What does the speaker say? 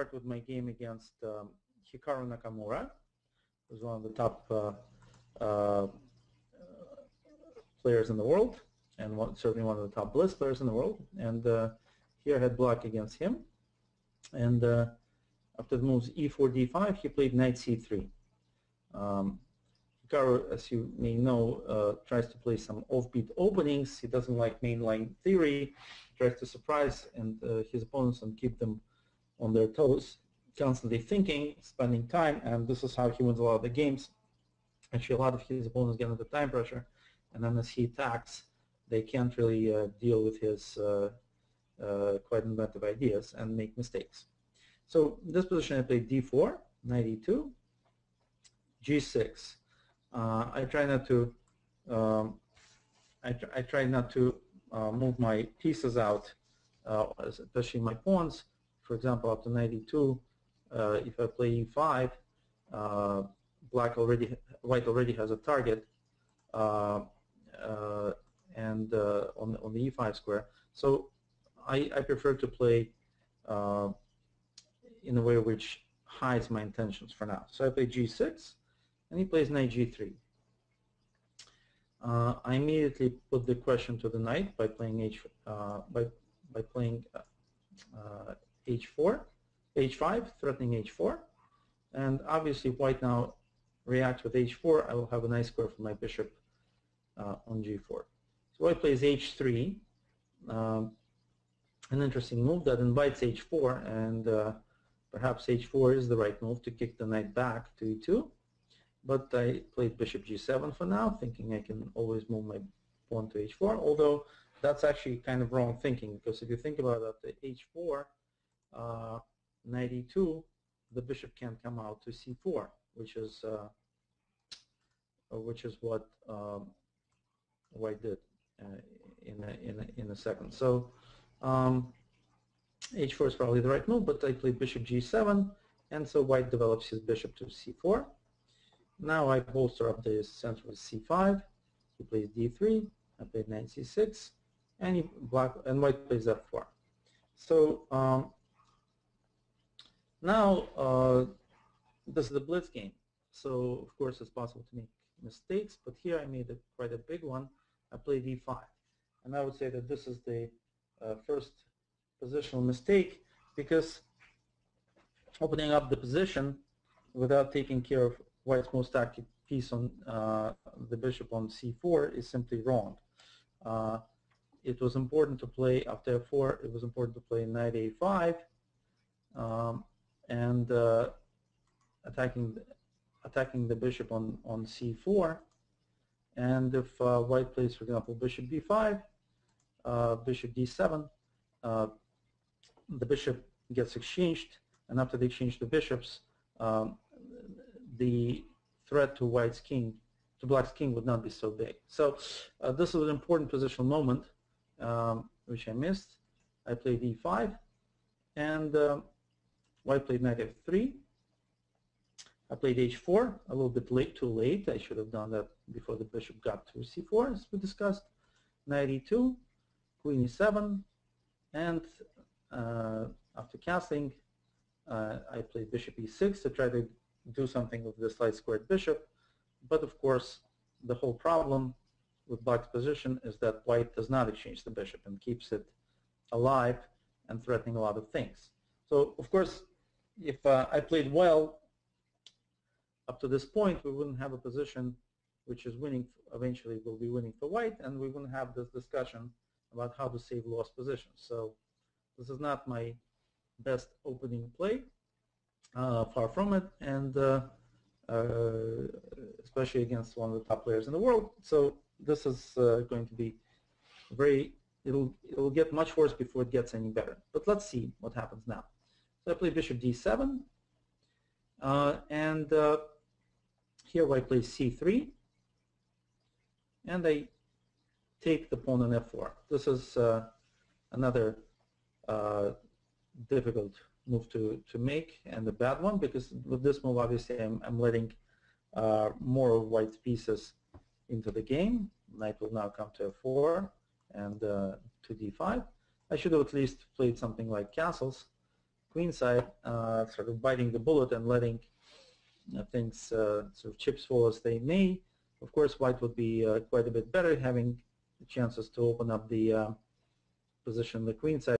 start with my game against Hikaru Nakamura, who's one of the top players in the world, and certainly one of the top Blitz players in the world. And here I had black against him. And after the moves e4, d5, he played knight c3. Hikaru, as you may know, tries to play some offbeat openings. He doesn't like mainline theory. He tries to surprise his opponents and keep them on their toes, constantly thinking, spending time, and this is how he wins a lot of the games. Actually, a lot of his opponents get under time pressure, and then as he attacks, they can't really deal with his quite inventive ideas and make mistakes. So in this position, I played d4, knight e2, g6. I try not to. I try not to move my pieces out, especially my pawns. For example, after knight e2, if I play e5, white already has a target, and on the e5 square. So I prefer to play in a way which hides my intentions for now. So I play g6, and he plays knight g3. I immediately put the question to the knight by playing h4, h5, threatening h4, and obviously white now reacts with h4. I will have a nice square for my bishop on g4. So white plays h3, an interesting move that invites h4, and perhaps h4 is the right move to kick the knight back to e2. But I played bishop g7 for now, thinking I can always move my pawn to h4, although that's actually kind of wrong thinking, because if you think about it, after h4, knight e2, the bishop can't come out to c4, which is what white did in a second. So h4 is probably the right move, but I played bishop g7, and so white develops his bishop to c4. Now I bolster up the center with c5. He plays d3. I played knight c6, and white plays f4. So now this is the blitz game. So of course it's possible to make mistakes, but here I made quite a big one. I played e5, and I would say that this is the first positional mistake, because opening up the position without taking care of white's most active piece on the bishop on c4 is simply wrong. It was important to play after f4. It was important to play knight a5 and attacking the bishop on c4. And if white plays, for example, bishop b5, bishop d7, the bishop gets exchanged, and after they exchange the bishops, the threat to white's king, to black's king, would not be so big. So this was an important positional moment, which I missed. I played e5, and white played knight f3. I played h4 a little bit too late. I should have done that before the bishop got to c4, as we discussed. Knight e2, queen e7, and after castling, I played bishop e6 to try to do something with this light squared bishop. But of course, the whole problem with black's position is that white does not exchange the bishop and keeps it alive and threatening a lot of things. So of course, if I played well up to this point, we wouldn't have a position which is winning, eventually will be winning for white, and we wouldn't have this discussion about how to save lost positions. So this is not my best opening play, far from it, and especially against one of the top players in the world. So this is going to be it'll get much worse before it gets any better. But let's see what happens now. So I play bishop d7, and here white plays c3, and I take the pawn on f4. This is another difficult move to make, and a bad one, because with this move, obviously, I'm letting more of white's pieces into the game. Knight will now come to f4 and to d5. I should have at least played something like castles, queen side, sort of biting the bullet and letting things sort of chips fall as they may. Of course, white would be quite a bit better, having the chances to open up the position on the queen side.